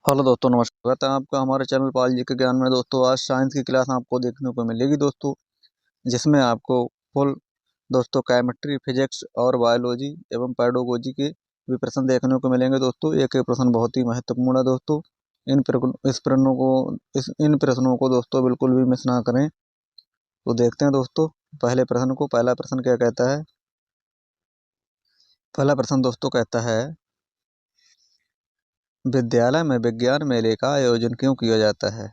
Hello दोस्तों, नमस्कार। स्वागत है आपका हमारे चैनल पाल जी के ज्ञान में। दोस्तों आज साइंस की क्लास आपको देखने को मिलेगी दोस्तों, जिसमें आपको फुल दोस्तों केमिस्ट्री, फिजिक्स और बायोलॉजी एवं पेडागोजी के भी प्रश्न देखने को मिलेंगे दोस्तों। एक एक प्रश्न बहुत ही महत्वपूर्ण है दोस्तों। इन प्रश्नों को दोस्तों बिल्कुल भी मिस ना करें। तो देखते हैं दोस्तों पहले प्रश्न को। पहला प्रश्न क्या कहता है? पहला प्रश्न दोस्तों कहता है, विद्यालय में विज्ञान मेले का आयोजन क्यों किया जाता है?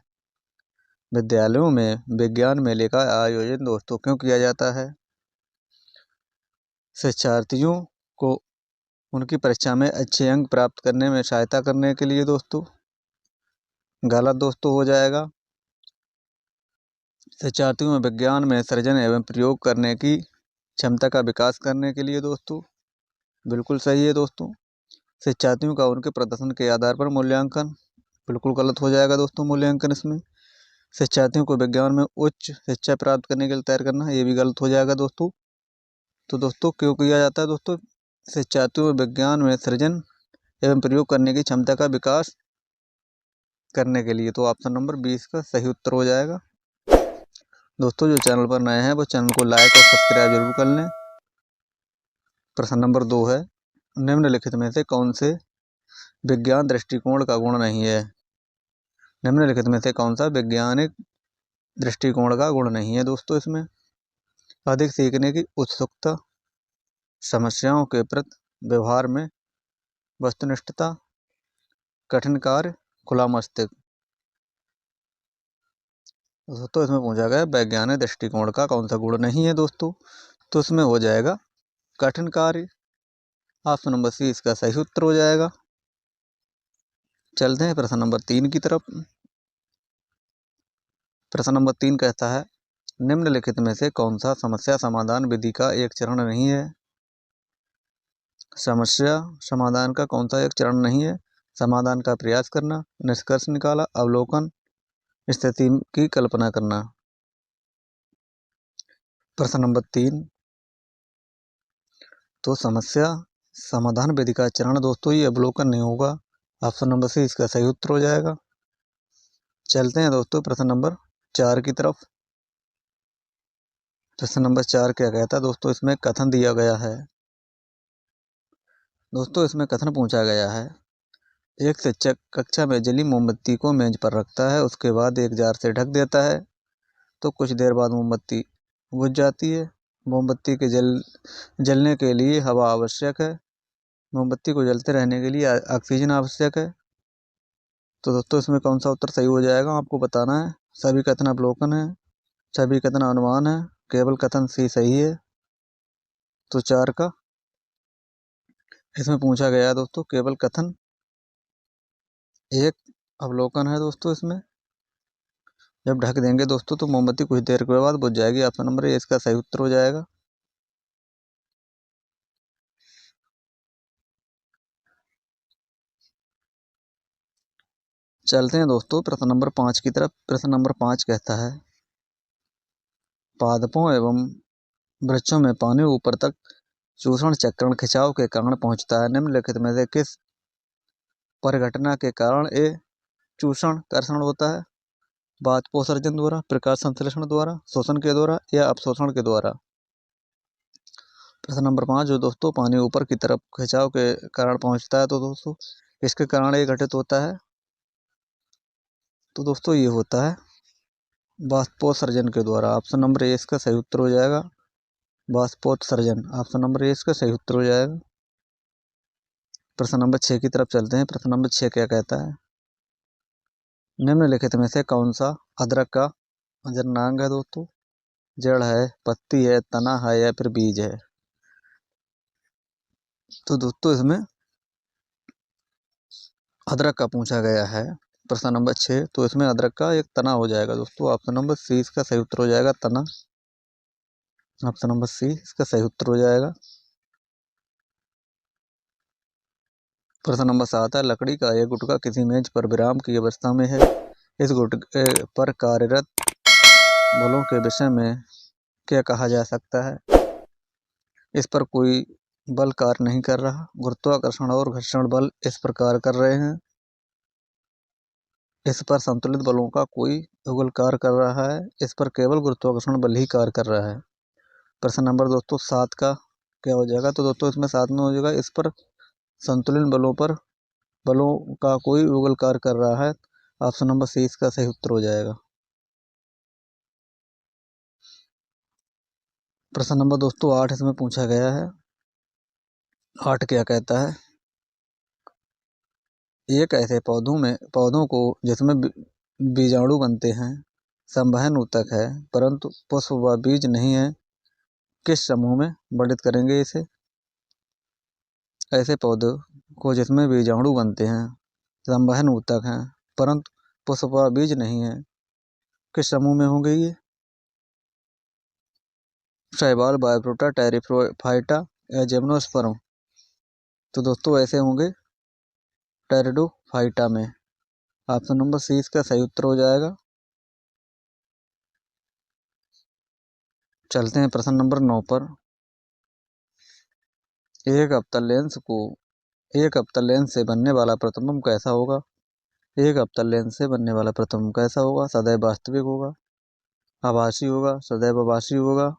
विद्यालयों में विज्ञान मेले का आयोजन दोस्तों क्यों किया जाता है? शिक्षार्थियों को उनकी परीक्षा में अच्छे अंक प्राप्त करने में सहायता करने के लिए दोस्तों। गलत दोस्तों हो जाएगा। शिक्षार्थियों में विज्ञान में सृजन एवं प्रयोग करने की क्षमता का विकास करने के लिए दोस्तों। बिल्कुल सही है दोस्तों। शिक्षार्थियों का उनके प्रदर्शन के आधार पर मूल्यांकन। बिल्कुल गलत हो जाएगा दोस्तों मूल्यांकन इसमें। शिक्षार्थियों को विज्ञान में उच्च शिक्षा प्राप्त करने के लिए तैयार करना, ये भी गलत हो जाएगा दोस्तों। तो दोस्तों क्यों किया जाता है दोस्तों? शिक्षार्थियों में विज्ञान में सृजन एवं प्रयोग करने की क्षमता का विकास करने के लिए। तो ऑप्शन नंबर 20 का सही उत्तर हो जाएगा। दोस्तों जो चैनल पर नए हैं वो चैनल को लाइक और सब्सक्राइब जरूर कर लें। प्रश्न नंबर 2 है, निम्नलिखित में से कौन से विज्ञान दृष्टिकोण का गुण नहीं है? निम्नलिखित में से कौन सा वैज्ञानिक दृष्टिकोण का गुण नहीं है दोस्तों? इसमें अधिक सीखने की उत्सुकता, समस्याओं के प्रति व्यवहार में वस्तुनिष्ठता, कठिन कार्य, खुला मस्तिष्क। दोस्तों इसमें पूछा गया वैज्ञानिक दृष्टिकोण का कौन सा गुण नहीं है दोस्तों? तो इसमें हो जाएगा कठिन कार्य। ऑप्शन नंबर सी इसका सही उत्तर हो जाएगा। चलते हैं प्रश्न नंबर 3 की तरफ। प्रश्न नंबर 3 कहता है, निम्नलिखित में से कौन सा समस्या समाधान विधि का एक चरण नहीं है? समस्या समाधान का कौन सा एक चरण नहीं है? समाधान का प्रयास करना, निष्कर्ष निकाला, अवलोकन, स्थिति की कल्पना करना। प्रश्न नंबर 3, तो समस्या समाधान विधि का चरण दोस्तों ये अवलोकन नहीं होगा। ऑप्शन नंबर सी इसका सही उत्तर हो जाएगा। चलते हैं दोस्तों प्रश्न नंबर 4 की तरफ। प्रश्न नंबर 4 क्या कहता है दोस्तों? इसमें कथन दिया गया है। दोस्तों इसमें कथन पूछा गया है, एक शिक्षक कक्षा में जली मोमबत्ती को मेज पर रखता है, उसके बाद एक जार से ढक देता है, तो कुछ देर बाद मोमबत्ती बुझ जाती है। मोमबत्ती के जलने के लिए हवा आवश्यक है। मोमबत्ती को जलते रहने के लिए ऑक्सीजन आवश्यक है। तो दोस्तों इसमें कौन सा उत्तर सही हो जाएगा आपको बताना है। सभी कथन अवलोकन है, सभी कथन अनुमान है, केवल कथन सी सही है। तो 4 का इसमें पूछा गया है दोस्तों केवल कथन एक अवलोकन है दोस्तों। इसमें जब ढक देंगे दोस्तों तो मोमबत्ती कुछ देर के बाद बुझ जाएगी। ऑप्शन नंबर ए इसका सही उत्तर हो जाएगा। चलते हैं दोस्तों प्रश्न नंबर 5 की तरफ। प्रश्न नंबर 5 कहता है, पादपों एवं वृक्षों में पानी ऊपर तक चूषण चक्रण खिंचाव के कारण पहुंचता है। निम्नलिखित में से किस परिघटना के कारण ये चूषण कर्षण होता है? वाष्पोत्सर्जन द्वारा, प्रकाश संश्लेषण द्वारा, शोषण के द्वारा या अवशोषण के द्वारा। प्रश्न नंबर 5 जो दोस्तों पानी ऊपर की तरफ खिंचाव के कारण पहुंचता है, तो दोस्तों इसके कारण ये घटित होता है। तो दोस्तों ये होता है वाष्पोत्सर्जन के द्वारा। ऑप्शन नंबर ए इसका सही उत्तर हो जाएगा। वाष्पोत्सर्जन, ऑप्शन नंबर ए इसका सही उत्तर हो जाएगा। प्रश्न नंबर 6 की तरफ चलते हैं। प्रश्न नंबर 6 क्या कहता है, निम्नलिखित में से कौन सा अदरक का अजरनांग है दोस्तों? जड़ है, पत्ती है, तना है या फिर बीज है? तो दोस्तों इसमें अदरक का पूछा गया है। प्रश्न नंबर 6, तो इसमें अदरक का एक तना हो जाएगा दोस्तों। ऑप्शन नंबर सी इसका सही उत्तर हो जाएगा, तना। ऑप्शन नंबर सी इसका सही उत्तर हो जाएगा। प्रश्न नंबर 7 है, लकड़ी का एक गुटका किसी मेज पर विराम की अवस्था में है, इस गुटके पर कार्यरत बलों के विषय में क्या कहा जा सकता है? इस पर कोई बल कार्य नहीं कर रहा, गुरुत्वाकर्षण और घर्षण बल इस पर कार्य कर रहे हैं, इस पर संतुलित बलों का कोई युगल कार्य कर रहा है, इस पर केवल गुरुत्वाकर्षण बल ही कार्य कर रहा है। प्रश्न नंबर दोस्तों 7 का क्या हो जाएगा, तो दोस्तों इसमें 7 में हो जाएगा, इस पर संतुलित बलों का कोई युगल कार्य कर रहा है। ऑप्शन नंबर सी इसका सही उत्तर हो जाएगा। प्रश्न नंबर दोस्तों 8 इसमें पूछा गया है। 8 क्या कहता है, एक ऐसे पौधों को जिसमें बीजाणु बनते हैं, संवहन ऊतक है परंतु पुष्प व बीज नहीं है, किस समूह में वर्णित करेंगे इसे। ऐसे पौधों को जिसमें बीजाणु बनते हैं, संवहन ऊतक हैं परंतु पुष्प व बीज नहीं है, किस समूह में होंगे ये। शैवाल, बायोप्रोटा, टेरिडोफाइटा या जिम्नोस्पर्म। तो दोस्तों ऐसे होंगे टेरिडोफाइटा में। ऑप्शन नंबर सी इसका सही उत्तर हो जाएगा। चलते हैं प्रश्न नंबर 9 पर। एक अवतल लेंस से बनने वाला प्रतिबिंब कैसा होगा। एक अवतल लेंस से बनने वाला प्रतिबिंब कैसा होगा, सदैव वास्तविक होगा, आभासी होगा, सदैव आभासी होगा,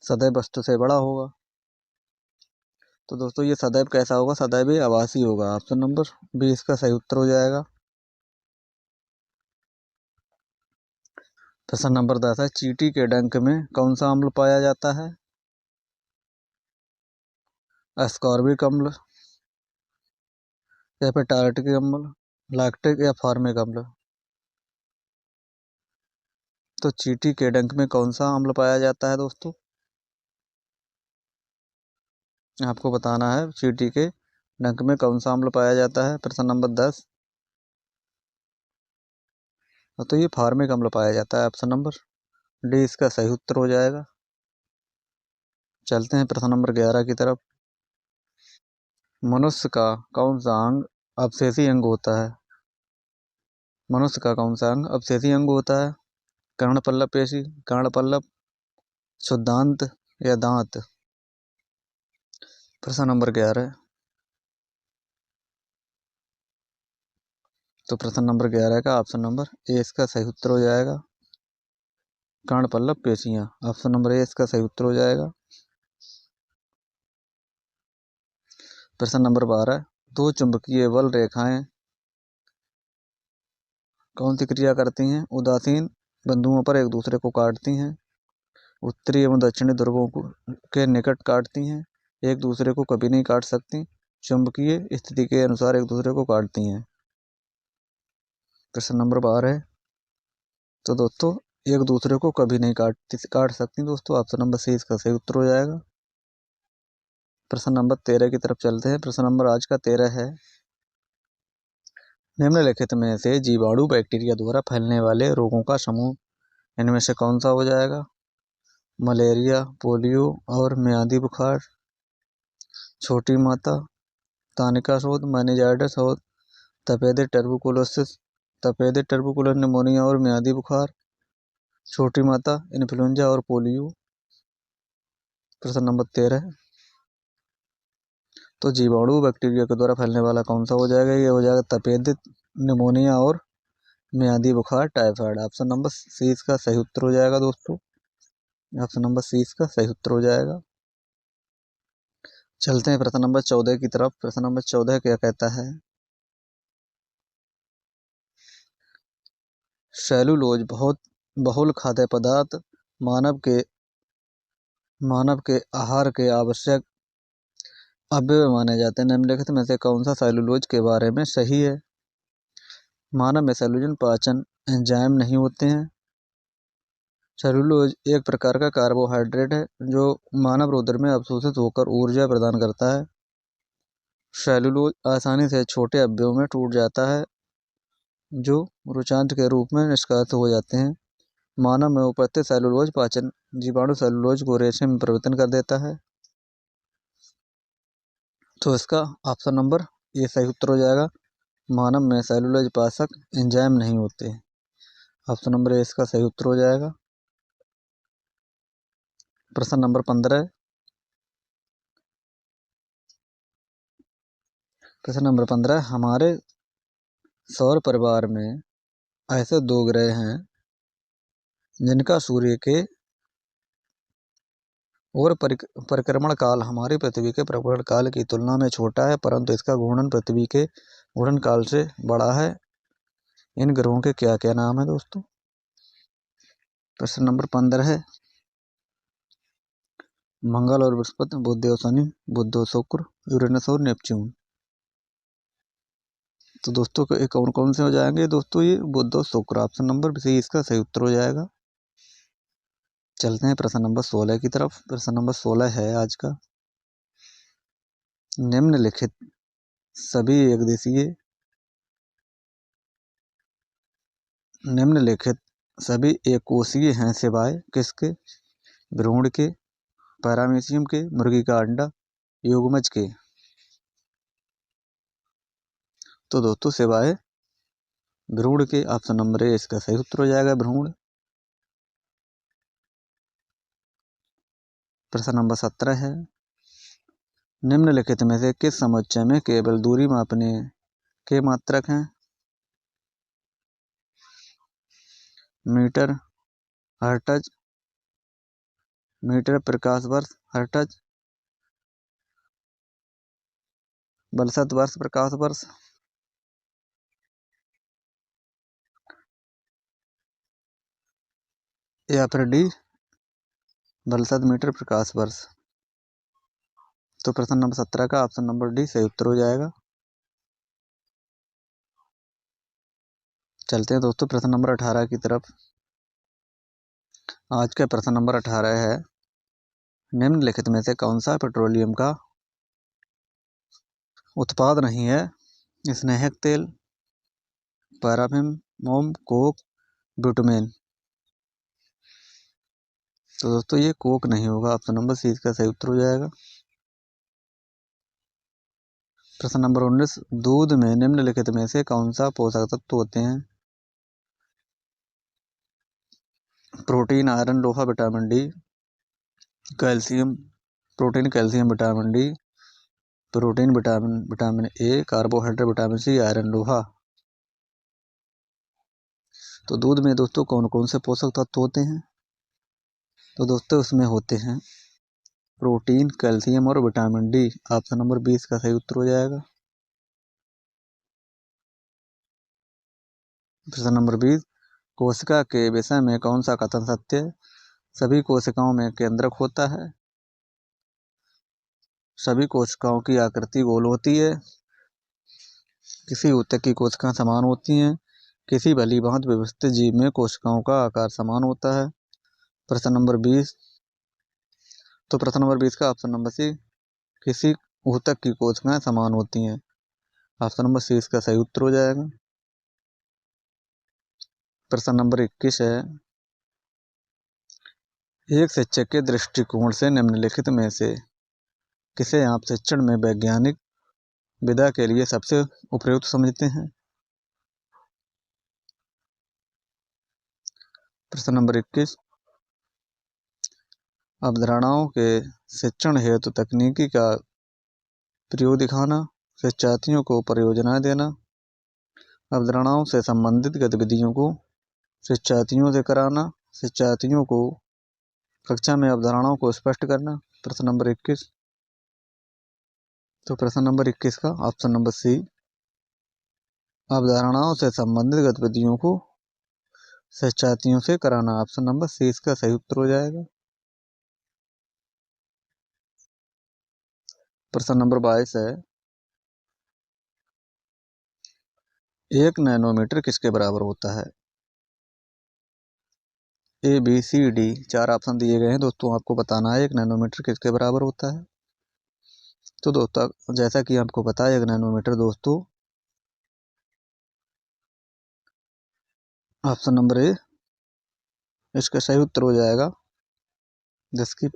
सदैव वस्तु से बड़ा होगा। तो दोस्तों ये सदैव कैसा होगा, सदैव आभासी होगा। ऑप्शन नंबर बी इसका सही उत्तर हो जाएगा। प्रश्न नंबर 10 है, चींटी के डंक में कौन सा अम्ल पाया जाता है। एस्कॉर्बिक अम्ल या फिर टार्टिक अम्ल, लैक्टिक या फॉर्मिक अम्ल। तो चींटी के डंक में कौन सा अम्ल पाया जाता है दोस्तों, आपको बताना है। चींटी के डंक में कौन सा अम्ल पाया जाता है। प्रश्न नंबर 10, तो ये फॉर्मिक अम्ल पाया जाता है। ऑप्शन नंबर डी इसका सही उत्तर हो जाएगा। चलते हैं प्रश्न नंबर 11 की तरफ। मनुष्य का कौन सा अंग अवशेषी अंग होता है। मनुष्य का कौन सा अंग अवशेषी अंग होता है। कर्णपल्लव पेशी, कर्णपल्लव, शुद्धांत या दांत। प्रश्न नंबर 11, तो प्रश्न नंबर 11 का ऑप्शन नंबर ए इसका सही उत्तर हो जाएगा। कर्णपल्लव पेशियां, ऑप्शन नंबर ए इसका सही उत्तर हो जाएगा। प्रश्न नंबर 12, दो चुंबकीय बल रेखाएं कौन सी क्रिया करती हैं। उदासीन बिंदुओं पर एक दूसरे को काटती हैं, उत्तरी एवं दक्षिणी ध्रुवों के निकट काटती हैं, एक दूसरे को कभी नहीं काट सकती, चुंबकीय स्थिति के अनुसार एक दूसरे को काटती हैं। प्रश्न नंबर 12 है, तो दोस्तों एक दूसरे को कभी नहीं काट सकती दोस्तों। ऑप्शन नंबर सी इसका सही उत्तर हो जाएगा। प्रश्न नंबर 13 की तरफ चलते हैं। प्रश्न नंबर आज का 13 है, निम्नलिखित में से जीवाणु बैक्टीरिया द्वारा फैलने वाले रोगों का समूह इनमें से कौन सा हो जाएगा। मलेरिया, पोलियो और मियादी बुखार, छोटी माता, तानिका शोथ, मेनिंजाइटिस और तपेदिक टर्बुकुलर निमोनिया और मियादी बुखार, छोटी माता, इन्फ्लुएंजा और पोलियो। प्रश्न नंबर 13, तो जीवाणु बैक्टीरिया के द्वारा फैलने वाला कौन सा हो जाएगा। ये हो जाएगा तपेदिक, निमोनिया और मियादी बुखार, टाइफाइड। ऑप्शन नंबर सी इसका सही उत्तर हो जाएगा दोस्तों। ऑप्शन नंबर सी इसका सही उत्तर हो जाएगा। चलते हैं प्रश्न नंबर 14 की तरफ। प्रश्न नंबर 14 क्या कहता है, सेलुलोज बहुत बहुल खाद्य पदार्थ मानव के आहार के आवश्यक अवयव माने जाते हैं। निम्नलिखित में से कौन सा सेलुलोज के बारे में सही है। मानव में सेलुलोज पाचन एंजाइम नहीं होते हैं। सेलुलोज एक प्रकार का कार्बोहाइड्रेट है जो मानव रुधिर में अवशोषित होकर ऊर्जा प्रदान करता है। सेलुलोज आसानी से छोटे अवयवों में टूट जाता है जो रुचांत के रूप में निष्कासित हो जाते हैं। मानव में उपस्थित सेलुलोज पाचन जीवाणु सेलुलोज को रेशे में परिवर्तन कर देता है। तो इसका ऑप्शन नंबर ये सही उत्तर हो जाएगा। मानव में सेलुलोज पाचक एंजाइम नहीं होते। ऑप्शन नंबर ए इसका सही उत्तर हो जाएगा। प्रश्न नंबर 15, प्रश्न नंबर 15, हमारे सौर परिवार में ऐसे दो ग्रह हैं जिनका सूर्य के और परिक्रमण काल हमारी पृथ्वी के परिक्रमण काल की तुलना में छोटा है, परंतु इसका घूर्णन पृथ्वी के घूर्णन काल से बड़ा है। इन ग्रहों के क्या क्या नाम है दोस्तों? प्रश्न नंबर 15 है मंगल और बृहस्पति, बुध और शनि, बुध और शुक्र, यूरेनस और नेपच्यून। तो दोस्तों कौन कौन से हो जाएंगे दोस्तों? ये बुध और शुक्र। ऑप्शन नंबर सी इसका सही उत्तर हो जाएगा। चलते हैं प्रश्न नंबर 16 की तरफ। प्रश्न नंबर 16 है आज का, निम्नलिखित सभी एक कोशीय हैं सिवाय किसके? भ्रूण के, पैरामीशियम के, मुर्गी का अंडा, युग्मज के। तो दोस्तों सिवाय भ्रूण के, ऑप्शन नंबर ए इसका सही उत्तर हो जाएगा, भ्रूण। प्रश्न नंबर 17 है निम्नलिखित में से किस समुच्चय में केवल दूरी मापने के मात्रक हैं? मीटर, हर्ट्ज, मीटर प्रकाश वर्ष, हर्ट्ज, बलशत वर्ष, प्रकाश वर्ष, या फिर डी बलशत मीटर प्रकाश वर्ष। तो प्रश्न नंबर 17 का ऑप्शन नंबर डी सही उत्तर हो जाएगा। चलते हैं दोस्तों प्रश्न नंबर 18 की तरफ। आज का प्रश्न नंबर 18 है निम्नलिखित में से कौन सा पेट्रोलियम का उत्पाद नहीं है? स्नेहक तेल, पैराफिन, मोम, कोक, ब्यूटमेन। तो दोस्तों ये कोक नहीं होगा, ऑप्शन नंबर सी इसका सही उत्तर हो जाएगा। प्रश्न नंबर 19 दूध में निम्नलिखित में से कौन सा पोषक तत्व होते हैं? प्रोटीन, आयरन, लोहा, vitamin D, calcium. Protein, calcium, vitamin D, protein, vitamin A, carbohydrate, vitamin C, iron, लोहा। तो दूध में दोस्तों कौन कौन से पोषक तत्व होते हैं? तो दोस्तों उसमें होते हैं प्रोटीन, कैल्शियम और विटामिन डी। ऑप्शन नंबर 20 का सही उत्तर हो जाएगा। प्रश्न नंबर 20 कोशिका के विषय में कौन सा कथन सत्य है? सभी कोशिकाओं में केंद्रक होता है, सभी कोशिकाओं की आकृति गोल होती है, किसी ऊतक की कोशिकाएं समान होती हैं, किसी भली भांति व्यवस्थित जीव में कोशिकाओं का आकार समान होता है। प्रश्न नंबर 20 तो प्रश्न नंबर 20 का ऑप्शन नंबर सी किसी ऊतक की कोशिकाएं समान होती हैं। ऑप्शन नंबर सी इसका सही उत्तर हो जाएगा। प्रश्न नंबर 21 है एक शिक्षक के दृष्टिकोण से निम्नलिखित में से किसे आप शिक्षण में वैज्ञानिक विधा के लिए सबसे उपयुक्त समझते हैं? प्रश्न नंबर 21 अवधारणाओं के शिक्षण हेतु तकनीकी का प्रयोग दिखाना, शिक्षार्थियों को परियोजनाएं देना, अवधारणाओं से संबंधित गतिविधियों को शिक्षार्थियों से कराना, शिक्षार्थियों को कक्षा में अवधारणाओं को स्पष्ट करना। प्रश्न नंबर 21 तो प्रश्न नंबर 21 का ऑप्शन नंबर सी अवधारणाओं से संबंधित गतिविधियों को शिक्षार्थियों से कराना। ऑप्शन नंबर सी इसका सही उत्तर हो जाएगा। प्रश्न नंबर 22 है 1 नैनोमीटर किसके बराबर होता है? A B C D 4 option दिए गए हैं दोस्तों, आपको बताना है 1 नैनोमीटर किसके बराबर होता है। तो दोस्तों जैसा कि आपको पता है 1 नैनोमीटर दोस्तों ऑप्शन नंबर ए इसका सही उत्तर हो जाएगा, जिसकी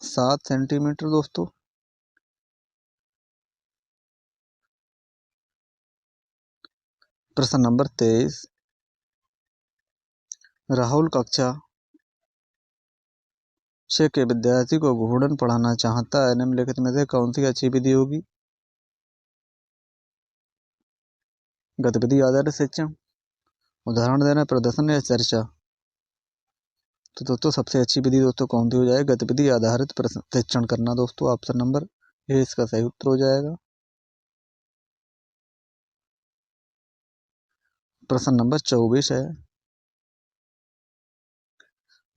7 सेंटीमीटर दोस्तों। प्रश्न नंबर 23 राहुल कक्षा 6 के विद्यार्थी को घूर्णन पढ़ाना चाहता है, निम्नलिखित में से कौन सी अच्छी विधि होगी? गतिविधि आधारित शिक्षण, उदाहरण देना प्रदर्शन या चर्चा। तो दोस्तों सबसे अच्छी विधि दोस्तों कौन सी हो जाएगी? गतिविधि आधारित शिक्षण करना दोस्तों। ऑप्शन नंबर ए इसका सही उत्तर हो जाएगा। प्रश्न नंबर 24 है,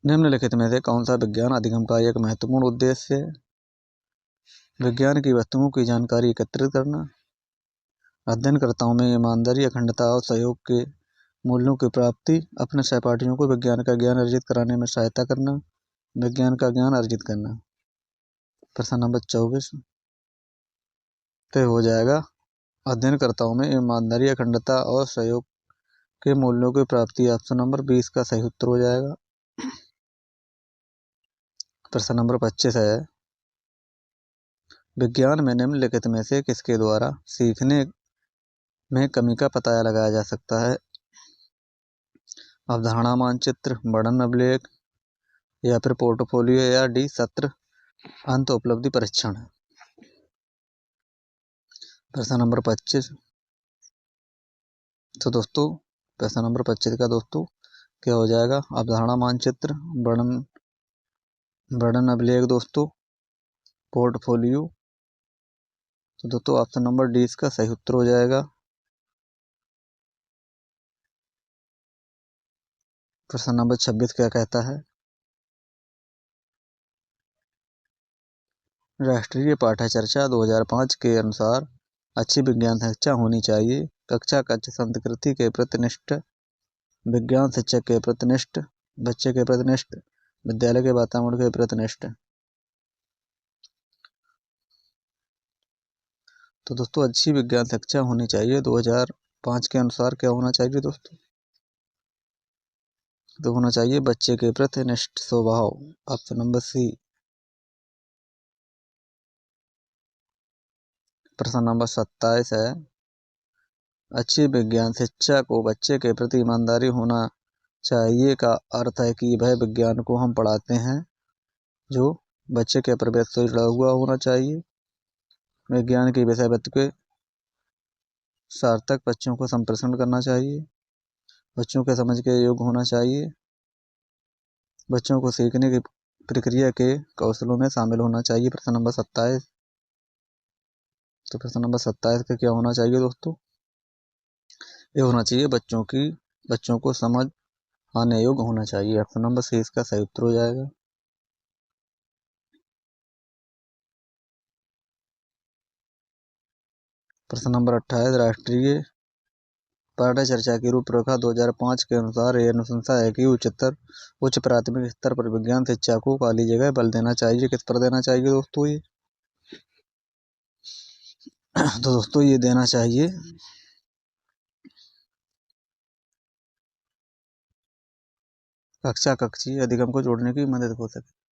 निम्नलिखित में से कौन सा विज्ञान अधिगम का एक महत्वपूर्ण उद्देश्य है? विज्ञान की वस्तुओं की जानकारी एकत्रित करना, अध्ययनकर्ताओं में ईमानदारी, अखंडता और सहयोग के मूल्यों की प्राप्ति, अपने सहपाठियों को विज्ञान का ज्ञान अर्जित कराने में सहायता करना, विज्ञान का ज्ञान अर्जित करना। प्रश्न नंबर 24 तो हो जाएगा अध्ययनकर्ताओं में ईमानदारी, अखंडता और सहयोग के मूल्यों की प्राप्ति। ऑप्शन नंबर 20 का सही उत्तर हो जाएगा। प्रश्न नंबर 25 है, विज्ञान में निम्नलिखित में से किसके द्वारा सीखने में कमी का पता लगाया जा सकता है? अवधारणा मानचित्र, वर्णन अभिलेख या फिर पोर्टफोलियो या डी सत्र अंत उपलब्धि परीक्षण। प्रश्न नंबर 25 तो दोस्तों प्रश्न नंबर 25 का दोस्तों क्या हो जाएगा? अवधारणा मानचित्र, वर्णन अभिलेख दोस्तों, पोर्टफोलियो। तो दोस्तों ऑप्शन नंबर डी इसका सही उत्तर हो जाएगा। प्रश्न नंबर 26 क्या कहता है? राष्ट्रीय पाठ्यचर्या 2005 के अनुसार अच्छी विज्ञान शिक्षा होनी चाहिए। कक्षा कक्ष संस्कृति के प्रतिनिष्ठ, विज्ञान शिक्षक के प्रतिनिष्ठ, बच्चे के प्रतिनिष्ठ, विद्यालय के वातावरण के प्रतिनिष्ठ। तो दोस्तों अच्छी विज्ञान शिक्षा होनी चाहिए 2005 के अनुसार क्या होना चाहिए दोस्तों? तो होना चाहिए बच्चे के प्रति निष्ठ स्वभाव। Option number C. प्रश्न नंबर 27 है, अच्छी विज्ञान शिक्षा को बच्चे के प्रति ईमानदारी होना चाहिए का अर्थ है कि वह विज्ञान को हम पढ़ाते हैं जो बच्चे के प्रवेश से जुड़ा हुआ होना चाहिए। विज्ञान की विषय वस्तु के सार्थक बच्चों को संप्रेषण करना चाहिए, बच्चों के समझ के योग्य होना चाहिए, बच्चों को सीखने की प्रक्रिया के कौशलों में शामिल होना चाहिए। प्रश्न नंबर 27। तो प्रश्न नंबर 27 का क्या होना चाहिए दोस्तों? ये होना चाहिए बच्चों को समझ आने योग्य होना चाहिए। ऑप्शन नंबर सी इसका सही उत्तर हो जाएगा। प्रश्न नंबर 28, राष्ट्रीय पाठ्यचर्या की रूपरेखा 2005 के अनुसार यह अनुशंसा है कि उच्च प्राथमिक स्तर पर विज्ञान शिक्षा को खाली जगह बल देना चाहिए। किस पर देना चाहिए दोस्तों? ये तो दोस्तों ये देना चाहिए कक्षा कक्षीय अधिगम को जोड़ने की मदद हो सके।